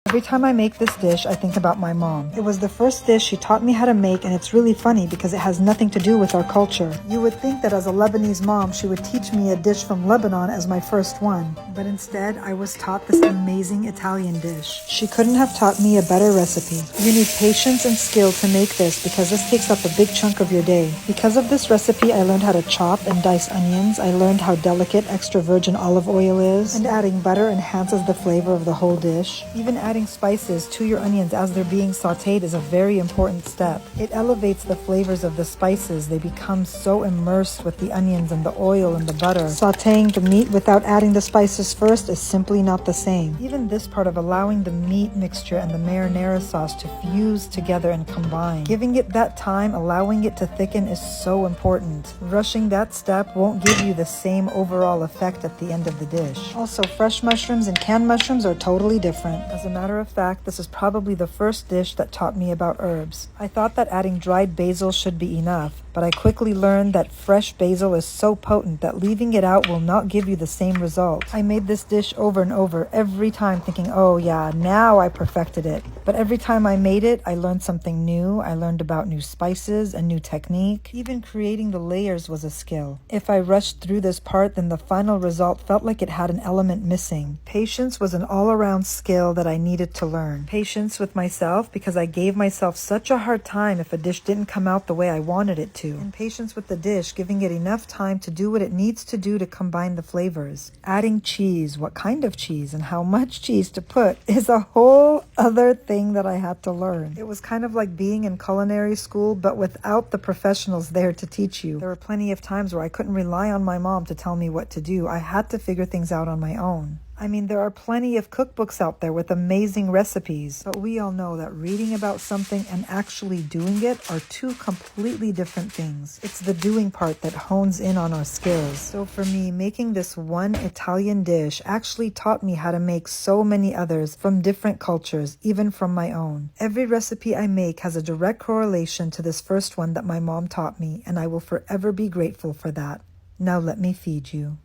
Every time I make this dish, I think about my mom. It was the first dish she taught me how to make, and it's really funny because it has nothing to do with our culture. You would think that as a Lebanese mom, she would teach me a dish from Lebanon as my first one. But instead, I was taught this amazing Italian dish. She couldn't have taught me a better recipe. You need patience and skill to make this because this takes up a big chunk of your day. Because of this recipe, I learned how to chop and dice onions. I learned how delicate extra virgin olive oil is. And adding butter enhances the flavor of the whole dish. Even adding spices to your onions as they're being sauteed is a very important step. It elevates the flavors of the spices. They become so immersed with the onions and the oil and the butter. Sauteing the meat without adding the spices first is simply not the same. Even this part of allowing the meat mixture and the marinara sauce to fuse together and combine. Giving it that time, allowing it to thicken is so important. Rushing that step won't give you the same overall effect at the end of the dish. Also, fresh mushrooms and canned mushrooms are totally different. As a matter of fact, this is probably the first dish that taught me about herbs. I thought that adding dried basil should be enough, but I quickly learned that fresh basil is so potent that leaving it out will not give you the same result. I made this dish over and over every time thinking, oh yeah, now I perfected it. But every time I made it, I learned something new. I learned about new spices, a new technique. Even creating the layers was a skill. If I rushed through this part, then the final result felt like it had an element missing. Patience was an all-around skill that I needed to learn. Patience with myself because I gave myself such a hard time if a dish didn't come out the way I wanted it to. And patience with the dish, giving it enough time to do what it needs to do to combine the flavors. Adding cheese, what kind of cheese and how much cheese to put is a whole other thing that I had to learn. It was kind of like being in culinary school, but without the professionals there to teach you. There were plenty of times where I couldn't rely on my mom to tell me what to do. I had to figure things out on my own. I mean, there are plenty of cookbooks out there with amazing recipes, but we all know that reading about something and actually doing it are two completely different things. It's the doing part that hones in on our skills. So for me, making this one Italian dish actually taught me how to make so many others from different cultures, even from my own. Every recipe I make has a direct correlation to this first one that my mom taught me, and I will forever be grateful for that. Now let me feed you.